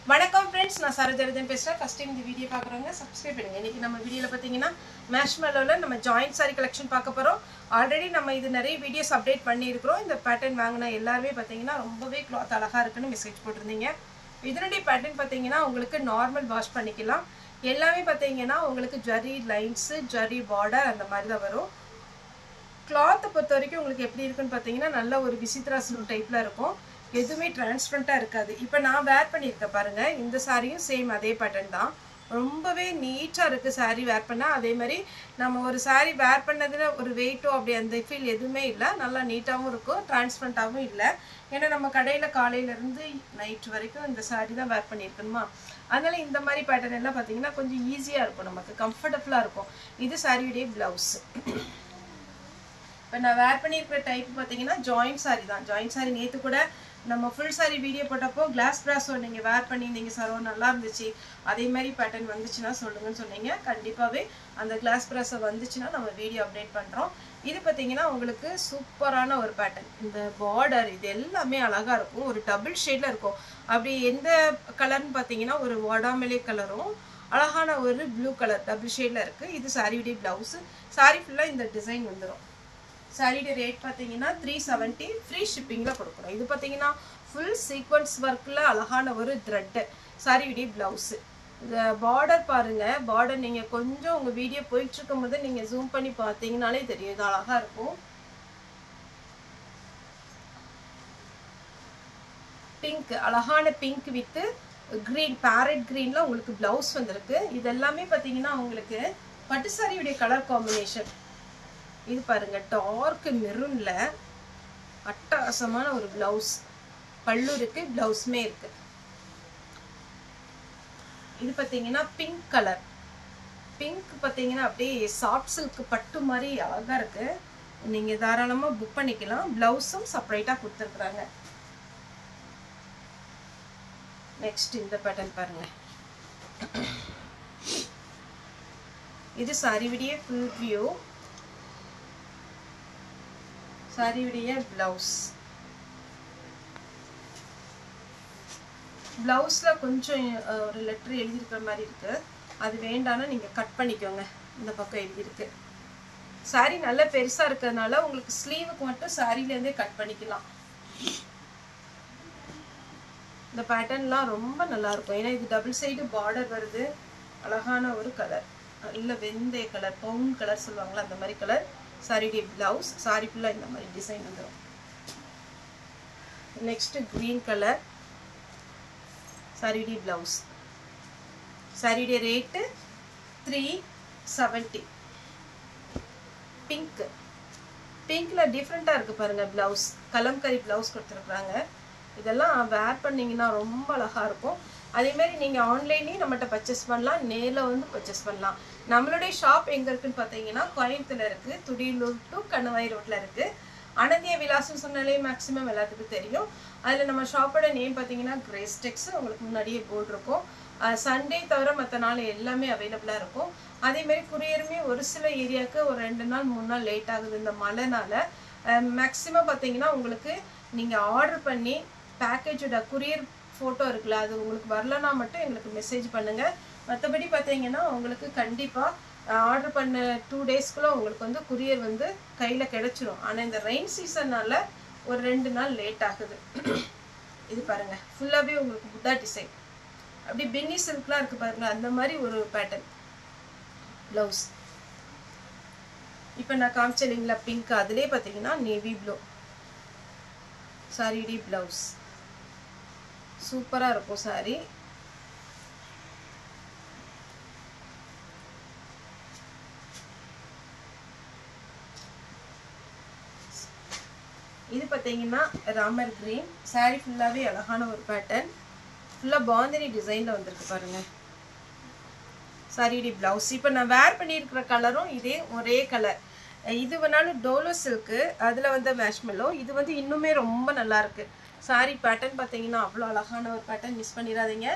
வணக்கம் ஃப்ரெண்ட்ஸ், நான் சரோஜரதன் பேசுகிறேன். ஃபஸ்ட் டைம் இந்த வீடியோ பார்க்குறவங்க சப்ஸ்கிரைப் பண்ணுங்கள். இன்றைக்கி நம்ம வீடியோவில் பார்த்தீங்கன்னா மேஷ்மெலோவில் நம்ம ஜாயிண்ட் சாரி கலெக்ஷன் பார்க்க போகிறோம். ஆல்ரெடி நம்ம இது நிறைய வீடியோஸ் அப்டேட் பண்ணியிருக்கிறோம். இந்த பேட்டர்ன் வாங்கின எல்லாருமே பார்த்தீங்கன்னா ரொம்பவே கிளாத் அழகாக இருக்குன்னு மெசேஜ் போட்டிருந்தீங்க. இதனுடைய பேட்டர்ன் பார்த்தீங்கன்னா உங்களுக்கு நார்மல் வாஷ் பண்ணிக்கலாம். எல்லாமே பார்த்தீங்கன்னா உங்களுக்கு ஜரி லைன்ஸு, ஜரி பார்டர் அந்த மாதிரி தான் வரும். கிளாத்தை பொறுத்த வரைக்கும் உங்களுக்கு எப்படி இருக்குன்னு பார்த்தீங்கன்னா நல்ல ஒரு விசித்ரா சில்க் டைப்பில் இருக்கும். எதுவுமே டிரான்ஸ்பரண்ட்டாக இருக்காது. இப்போ நான் வேர் பண்ணியிருக்கேன் பாருங்கள், இந்த சாரியும் சேம் அதே பேட்டர்ன் தான். ரொம்பவே நீட்டாக இருக்குது சாரீ வேர் பண்ணால். அதே மாதிரி நம்ம ஒரு சாரீ வேர் பண்ணதில் ஒரு வெயிட்டோ அப்படி அந்த ஃபீல் எதுவுமே இல்லை. நல்லா நீட்டாகவும் இருக்கும், டிரான்ஸ்பரண்ட்டாகவும் இல்லை. ஏன்னா நம்ம கடையில் காலையிலேருந்து நைட் வரைக்கும் இந்த சாரீ தான் வேர் பண்ணியிருக்கணுமா, அதனால் இந்த மாதிரி பேட்டர்ன் எல்லாம் பார்த்தீங்கன்னா கொஞ்சம் ஈஸியாக இருக்கும், நமக்கு கம்ஃபர்டபுளாக இருக்கும். இது சாரியுடைய ப்ளவுஸ். இப்போ நான் வேர் பண்ணியிருக்கிற டைப் பார்த்தீங்கன்னா ஜாயிண்ட் சாரி தான். ஜாயிண்ட் சாரி நேற்று கூட நம்ம ஃபுல் சாரி வீடியோ போட்டப்போ கிளாஸ் ப்ராஸோ நீங்கள் வேர் பண்ணியிருந்தீங்க சரோ, நல்லா இருந்துச்சு, அதே மாதிரி பேட்டர்ன் வந்துச்சுன்னா சொல்லுங்கன்னு சொன்னீங்க. கண்டிப்பாகவே அந்த கிளாஸ் ப்ராஸோ வந்துச்சுன்னா நம்ம வீடியோ அப்டேட் பண்ணுறோம். இது பார்த்தீங்கன்னா உங்களுக்கு சூப்பரான ஒரு பேட்டர்ன். இந்த பார்டர் இது எல்லாமே அழகாக இருக்கும், ஒரு டபுள் ஷேடில் இருக்கும். அப்படி எந்த கலர்னு பார்த்தீங்கன்னா ஒரு வாடாமலே கலரும் அழகான ஒரு ப்ளூ கலர் டபுள் ஷேடில் இருக்குது. இது சாரியுடைய ப்ளவுஸு. சாரி ஃபுல்லாக இந்த டிசைன் வந்துடும். சாரியோட ரேட் பார்த்தீங்கன்னா 370, ஃப்ரீ ஷிப்பிங்கில் கொடுக்குறோம். இது பார்த்தீங்கன்னா ஃபுல் சீக்வன்ஸ் ஒர்க்கில் அழகான ஒரு த்ரெட்டு. சாரியுடைய ப்ளவுஸு. இந்த பார்டர் பாருங்கள், பார்டர் நீங்கள் கொஞ்சம் உங்கள் வீடியோ போயிட்டுருக்கும் போது நீங்கள் ஜூம் பண்ணி பார்த்தீங்கனாலே தெரியும், இது அழகாக இருக்கும். பிங்க், அழகான பிங்க் வித்து க்ரீன், பேரட் க்ரீனில் உங்களுக்கு ப்ளவுஸ் வந்திருக்கு. இதெல்லாமே பார்த்தீங்கன்னா உங்களுக்கு பட்டு சாரியுடைய கலர் காம்பினேஷன். இது பாருங்க, டார்க் மெரூன்ல அட்டகாசமான ஒரு பிளவுஸ். பல்லு இருக்கு, பிளவுஸுமே இருக்கு. இது பார்த்தீங்கன்னா பிங்க் கலர். பிங்க் பார்த்தீங்கன்னா அப்படியே சாஃப்ட் சில்க் பட்டு மாதிரி அழகா இருக்கு. நீங்க தாராளமா புக் பண்ணிக்கலாம். பிளவுஸும் செப்பரேட்டா கொடுத்துருக்குறாங்க. நெக்ஸ்ட் இந்த பேட்டர்ன் பாருங்க. இது சாரியுடைய ஃபுல் வியூ. சாரியுடைய பிளவுஸ். பிளவுஸில் கொஞ்சம் ஒரு லெட்டர் எழுதியிருக்கிற மாதிரி இருக்கு, அது வேண்டாம்னா நீங்கள் கட் பண்ணிக்கோங்க. இந்த பக்கம் எழுதியிருக்கு. சாரி நல்ல பெருசாக இருக்கிறதுனால உங்களுக்கு ஸ்லீவுக்கு மட்டும் சாரிலேருந்தே கட் பண்ணிக்கலாம். இந்த பேட்டர்ன்லாம் ரொம்ப நல்லா இருக்கும், ஏன்னா இது டபுள் சைடு பார்டர் வருது. அழகான ஒரு கலர், நல்ல வெந்தய கலர், பவுன் கலர் சொல்லுவாங்களா அந்த மாதிரி கலர். சாரியுடைய பிளவுஸ். சாரி ஃபுல்லாக இந்த மாதிரி டிசைன் வந்துடும். நெக்ஸ்ட் கிரீன் கலர் சாரியுடைய பிளவுஸ். சாரியுடைய ரேட்டு 370. பிங்க், பிங்க்ல டிஃப்ரெண்ட்டாக இருக்குது பாருங்கள் பிளவுஸ். கலம்கரி பிளவுஸ் கொடுத்துருக்குறாங்க. இதெல்லாம் வேர் பண்ணிங்கன்னா ரொம்ப அழகாக இருக்கும். அதேமாரி நீங்கள் ஆன்லைன்லேயும் நம்மகிட்ட பர்ச்சேஸ் பண்ணலாம், நேரில் வந்து பர்ச்சேஸ் பண்ணலாம். நம்மளுடைய ஷாப் எங்கே இருக்குதுன்னு பார்த்தீங்கன்னா கோயம்புத்தூரில் இருக்குது, துடியலூர் டு கணுவாய் ரோட்டில் இருக்குது. அனந்தியா விலாசம் சொன்னாலே மேக்ஸிமம் எல்லாத்துக்கும் தெரியும். அதில் நம்ம ஷாப்போட நேம் பார்த்தீங்கன்னா கிரேஸ் டெக்ஸ். உங்களுக்கு முன்னாடியே போர்டு இருக்கும். சண்டே தவிர மற்ற நாள் எல்லாமே அவைலபிளாக இருக்கும். அதேமாரி குரியருமே ஒரு சில ஏரியாவுக்கு ஒரு 2 நாள் 3 நாள் லேட் ஆகுது இந்த மழைனால. மேக்ஸிமம் பார்த்தீங்கன்னா உங்களுக்கு நீங்கள் ஆர்டர் பண்ணி பேக்கேஜோட குரியர் ஃபோட்டோ இருக்குல்ல, அது உங்களுக்கு வரலன்னா மட்டும் எங்களுக்கு மெசேஜ் பண்ணுங்கள். மற்றபடி பார்த்தீங்கன்னா உங்களுக்கு கண்டிப்பாக ஆர்டர் பண்ண 2 டேஸ்க்குள்ளே உங்களுக்கு வந்து குரியர் வந்து கையில் கிடச்சிரும். ஆனால் இந்த ரெயின் சீசன்னால் ஒரு 2 நாள் லேட் ஆகுது. இது பாருங்கள், ஃபுல்லாகவே உங்களுக்கு புத்தா டிசைன், அப்படி பின்னி சில்க்லாம் இருக்குது பாருங்கள், அந்த மாதிரி ஒரு பேட்டர்ன் ப்ளவுஸ். இப்போ நான் காமிச்சேன் இல்லைங்களா பிங்க், அதிலே பார்த்தீங்கன்னா நேவி ப்ளூ சாரியுடைய ப்ளவுஸ். சூப்பராக இருக்கும் சாரி. இது பார்த்தீங்கன்னா ராமர் கிரீன். சாரி ஃபுல்லாகவே அழகான ஒரு பேட்டர்ன், ஃபுல்லாக பாந்தினி டிசைனில் வந்திருக்கு பாருங்கள். சாரியுடைய ப்ளவுஸ். இப்போ நான் வேர் பண்ணியிருக்கிற கலரும் இதே ஒரே கலர். இது வேணாலும் டோலோ சில்க்கு, அதில் வந்து மேஷ்மெலோ. இது வந்து இன்னுமே ரொம்ப நல்லாயிருக்கு. சாரி பேட்டர்ன் பார்த்தீங்கன்னா அவ்வளோ அழகான ஒரு பேட்டர்ன், மிஸ் பண்ணிடாதீங்க.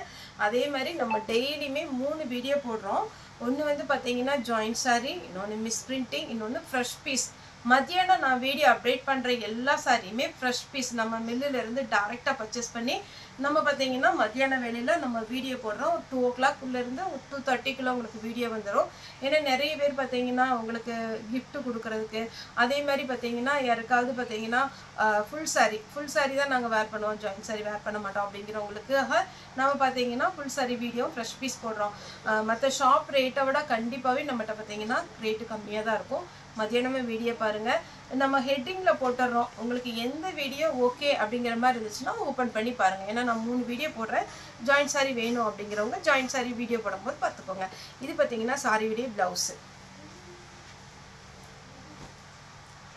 அதே மாதிரி நம்ம டெய்லியுமே 3 வீடியோ போடுறோம். ஒன்று வந்து பார்த்தீங்கன்னா ஜாயிண்ட் சாரி, இன்னொன்று மிஸ் பிரிண்டிங், இன்னொன்று ஃப்ரெஷ் பீஸ். மத்தியானம் நான் வீடியோ அப்டேட் பண்ணுற எல்லா சாரியுமே ஃப்ரெஷ் பீஸ். நம்ம மில்லிலேருந்து டைரெக்டாக பர்ச்சேஸ் பண்ணி நம்ம பார்த்தீங்கன்னா மத்தியான வேளையில நம்ம வீடியோ போடுறோம். 2 o'clock இருந்து 2:30க்குள்ள உங்களுக்கு வீடியோ வந்துடும். ஏன்னா நிறைய பேர் பார்த்தீங்கன்னா உங்களுக்கு gift கொடுக்கறதுக்கு, அதே மாதிரி பார்த்தீங்கன்னா யாருக்காவது பார்த்தீங்கன்னா ஃபுல் saree தான் நாங்கள் வேர் பண்ணுவோம், ஜாயின் saree வேர் பண்ண மாட்டோம் அப்படிங்கிறவங்களுக்காக நம்ம பார்த்தீங்கன்னா full saree video fresh piece போடுறோம். மற்ற ஷாப் ரேட்டை விட கண்டிப்பாகவே நம்மகிட்ட பார்த்தீங்கன்னா ரேட்டு கம்மியாக தான் இருக்கும். மத்தியானமே வீடியோ பாருங்க. நம்ம ஹெட்டிங்ல போட்டுறோம். உங்களுக்கு எந்த வீடியோ ஓகே அப்படிங்கிற மாதிரி இருந்துச்சுன்னா ஓப்பன் பண்ணி பாருங்க. ஏன்னா நான் 3 வீடியோ போடுறேன். ஜாயின் saree வேணும் அப்படிங்கிறவங்க ஜாயின் saree வீடியோ போடும்போது பார்த்துக்கோங்க. இது பார்த்தீங்கன்னா saree உடைய பிளவுஸ்.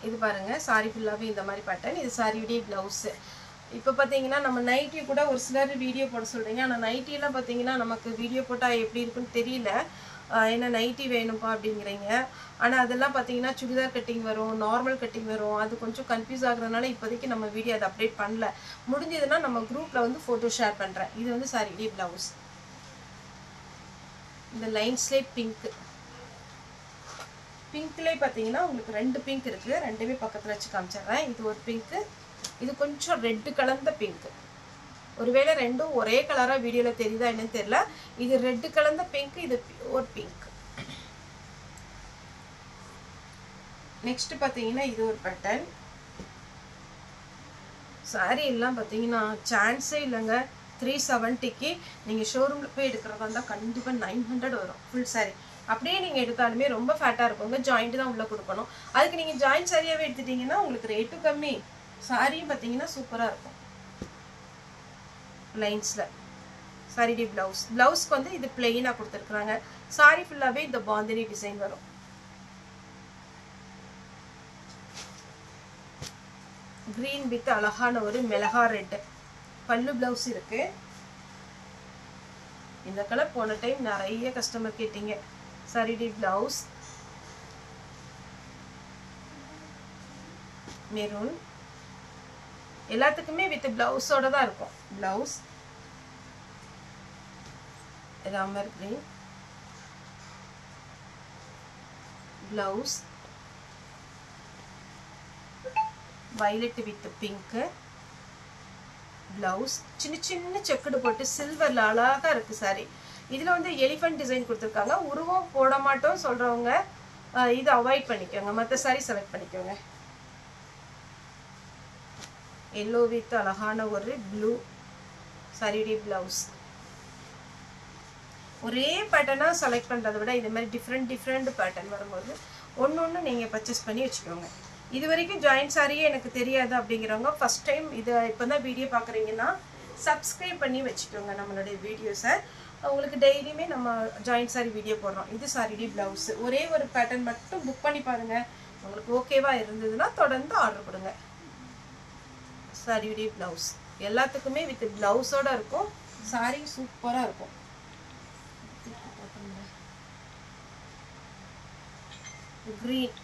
இது பாருங்க saree ஃபுல்லாவே இந்த மாதிரி பேட்டர்ன். இது saree உடைய பிளவுஸ். இப்போ பார்த்தீங்கன்னா நம்ம நைட்டி கூட ஒரு சிலர் வீடியோ போட சொல்றீங்க. ஆனால் நைட்டிலாம் பார்த்தீங்கன்னா நமக்கு வீடியோ போட்டால் எப்படி இருக்குன்னு தெரியல. என்ன நைட்டி வேணும்ப்பா அப்படிங்கிறீங்க. ஆனால் அதெல்லாம் பார்த்தீங்கன்னா சுடிதார் கட்டிங் வரும், நார்மல் கட்டிங் வரும். அது கொஞ்சம் கன்ஃபியூஸ் ஆகுறதுனால இப்போதைக்கு நம்ம வீடியோ அதை அப்டேட் பண்ணல. முடிஞ்சதுன்னா நம்ம குரூப்பில் வந்து ஃபோட்டோ ஷேர் பண்ணுறேன். இது வந்து saree பிளவுஸ். இந்த லைன்ஸ்லேயே பிங்க்லேயே பார்த்தீங்கன்னா உங்களுக்கு 2 பிங்க் இருக்குது. ரெண்டுமே பக்கத்தில் வச்சு காமிச்சிடுறேன். இது ஒரு பிங்க்கு, இது கொஞ்சம் ரெட்டு கலந்த பிங்க். ஒருவேளை ரெண்டும் ஒரே கலராக வீடியோவில் தெரியுதா என்னன்னு தெரியல. இது ரெட்டு கலந்த பிங்க், இது பியூர் பிங்க். நெக்ஸ்ட் பார்த்தீங்கன்னா இது ஒரு பேட்டர்ன். சாரீ எல்லாம் பார்த்தீங்கன்னா சான்ஸே இல்லைங்க. 370க்கு நீங்கள் ஷோரூமில் போய் எடுக்கிறதா இருந்தால் கண்டிப்பாக 900 வரும் ஃபுல் saree. அப்படியே நீங்கள் எடுத்தாலுமே ரொம்ப ஃபேட்டாக இருக்குங்க. ஜாயிண்ட் தான் உள்ளே கொடுக்கணும். அதுக்கு நீங்கள் ஜாயிண்ட் சாரியாகவே எடுத்துட்டிங்கன்னா உங்களுக்கு ரேட்டும் கம்மி, சாரியும் பார்த்தீங்கன்னா சூப்பராக இருக்கும். லைன்ஸில் saree பிளவுஸ்க்கு வந்து இது பிளெயினாக கொடுத்துருக்குறாங்க. சாரி ஃபுல்லாகவே இந்த பாந்தினி டிசைன் வரும். கிரீன் வித் அழகான ஒரு மிளகா ரெட் பல்லு பிளவுஸ் இருக்கு. இந்த கலர் போன டைம் நிறைய கஸ்டமர் கேட்டீங்க. saree பிளவுஸ் மெரூன், எல்லாத்துக்குமே வித் பிளவுஸோட தான் இருக்கும். Blouse Ramar green blouse, violet with pink blouse. சின்ன சின்ன செக்குடு போட்டு சில்வர்ல அழகா இருக்கு saree. இதுல வந்து எலிஃபண்ட் டிசைன் கொடுத்திருக்காங்க. உருவம் போட மாட்டோம் சொல்றவங்க இது அவாய்ட் பண்ணிக்கோங்க, மற்ற saree செலக்ட் பண்ணிக்கோங்க. yellow with அழகான ஒரு blue saree blouse. ஒரே பேட்டர்னா செலக்ட் பண்றதை விட இந்த மாதிரி டிஃப்ரெண்ட் பேட்டர்ன் வரும்போது ஒன்னொன்னு நீங்க பர்ச்சேஸ் பண்ணி வச்சுக்கோங்க. இது வரைக்கும் ஜாயின் சாரியே எனக்கு தெரியாது அப்படிங்கிறவங்க ஃபர்ஸ்ட் டைம் இதை இப்போ தான் வீடியோ பார்க்குறீங்கன்னா சப்ஸ்கிரைப் பண்ணி வச்சுக்கோங்க நம்மளுடைய வீடியோஸை. உங்களுக்கு டெய்லியுமே நம்ம ஜாயின் சாரி வீடியோ போடுறோம். இது saree பிளவுஸ். ஒரே ஒரு பேட்டர்ன் மட்டும் புக் பண்ணி பாருங்க. உங்களுக்கு ஓகேவா இருந்ததுன்னா தொடர்ந்து ஆர்டர் கொடுங்க. saree பிளவுஸ் எல்லாத்துக்குமே வித் பிளவுஸோட இருக்கும். saree சூப்பராக இருக்கும். கிரீன்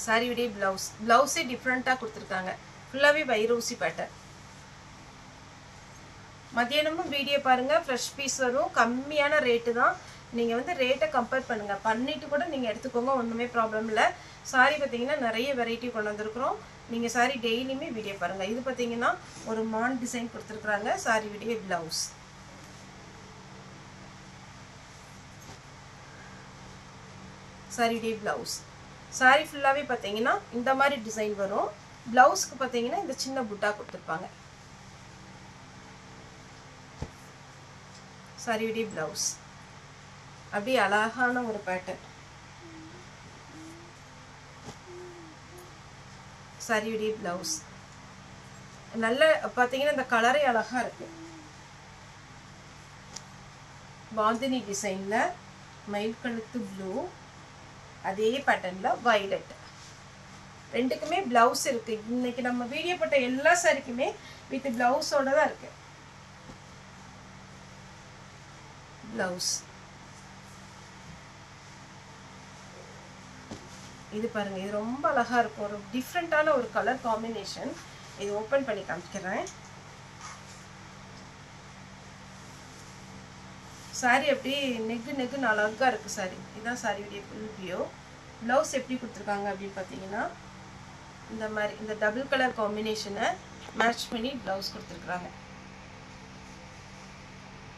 saree பிளவுஸே டிஃப்ரெண்ட்டாக கொடுத்துருக்காங்க. ஃபுல்லாகவே வைரோசி பேட்டர்ன். மத்தியானமும் வீடியோ பாருங்கள், ஃப்ரெஷ் பீஸ் வரும். கம்மியான ரேட்டு தான். நீங்கள் வந்து ரேட்டை கம்பேர் பண்ணுங்கள், பண்ணிவிட்டு கூட நீங்கள் எடுத்துக்கோங்க, ஒன்றுமே ப்ராப்ளம் இல்லை. saree பார்த்தீங்கன்னா நிறைய வெரைட்டி கொண்டு வந்திருக்கிறோம். நீங்கள் saree டெய்லியுமே வீடியோ பாருங்கள். இது பார்த்தீங்கன்னா ஒரு மான் டிசைன் கொடுத்துருக்குறாங்க. saree blouse. saree blouse. saree ஃபுல்லாகவே பார்த்தீங்கன்னா இந்த மாதிரி டிசைன் வரும். பிளவுஸ்க்கு பார்த்தீங்கன்னா இந்த சின்ன புட்டா கொடுத்துருப்பாங்க. saree பிளவுஸ் அப்படியே அழகான ஒரு பேட்டர்ன். saree பிளவுஸ் நல்ல பார்த்தீங்கன்னா இந்த கலரே அழகா இருக்கு. பாந்தினி டிசைன்ல மயில் கழுத்து ப்ளூ, அதே பேட்டர்ன்ல வயலட். ரெண்டுக்குமே பிளவுஸ் இருக்கு. இன்னைக்கு நம்ம வீடியோ போட்ட எல்லா சாரிக்குமே வித் பிளவுஸோட தான் இருக்கு. பிளவுஸ் இது பாருங்க, இது ரொம்ப அழகா இருக்கும். ஒரு டிஃப்ரெண்டான ஒரு கலர் காம்பினேஷன். இது ஓபன் பண்ணி காமிக்கிறேன். சாரி அப்படியே நெக்குன்னு அழகா இருக்கு சாரி. இதுதான் சாரியுடைய ஃபுல் வியூ. பிளவுஸ் எப்படி கொடுத்துருக்காங்க அப்படின்னு பார்த்தீங்கன்னா இந்த மாதிரி இந்த டபுள் கலர் காம்பினேஷனை மேட்ச் பண்ணி ப்ளவுஸ் கொடுத்துருக்குறாங்க.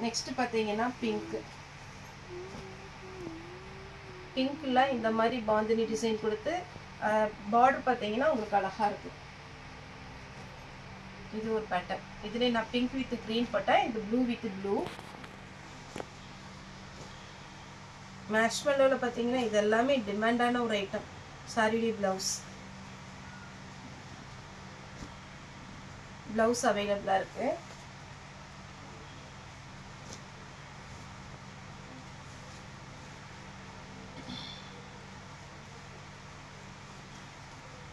நெக்ஸ்ட் பார்த்தீங்கன்னா பிங்க். பிங்க்ல இந்த மாதிரி பாந்தினி டிசைன் கொடுத்து பார்டர் பார்த்தீங்கன்னா உங்களுக்கு அழகா இருக்கு. இது ஒரு பேட்டர்ன். இதுல நான் பிங்க் வித் கிரீன் போட்டேன், இது ப்ளூ வித் ப்ளூ. மேஷ்மெல்லோல பார்த்தீங்கன்னா இது எல்லாமே டிமாண்டான ஒரு ஐட்டம். சாரிடி ப்ளவுஸ் அவைலபிளா இருக்கு.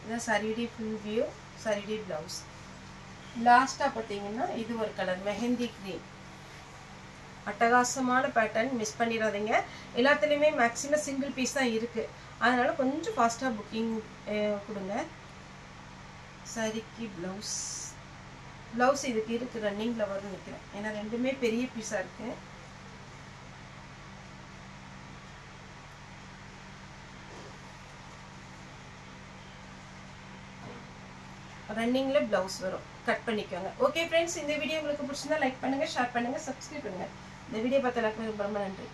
இதான் சாரிடி ஃபுல் வியூ, சாரிடி ப்ளவுஸ். லாஸ்டா பார்த்தீங்கன்னா இது ஒரு கலர் மெஹந்தி கிரீன். அட்டகாசமான பேட்டர்ன், மிஸ் பண்ணிடாதீங்க. எல்லாத்துலேயுமே மேக்ஸிமம் சிங்கிள் பீஸ் தான் இருக்குது, அதனால் கொஞ்சம் ஃபாஸ்ட்டாக புக்கிங் கொடுங்க. சரிக்கு ப்ளவுஸ் இதுக்கு இருக்குது, ரன்னிங்கில் வரும்னு நினைக்கிறேன், ஏன்னா ரெண்டுமே பெரிய பீஸாக இருக்குது. ரன்னிங்கில் ப்ளவுஸ் வரும், கட் பண்ணிக்கோங்க. ஓகே ஃப்ரெண்ட்ஸ், இந்த வீடியோ உங்களுக்கு பிடிச்சிருந்தா லைக் பண்ணுங்கள், ஷேர் பண்ணுங்கள், சப்ஸ்கிரைப் பண்ணுங்கள். இந்த வீடியோ பார்த்த எல்லாருக்கும் ரொம்ப நன்றி.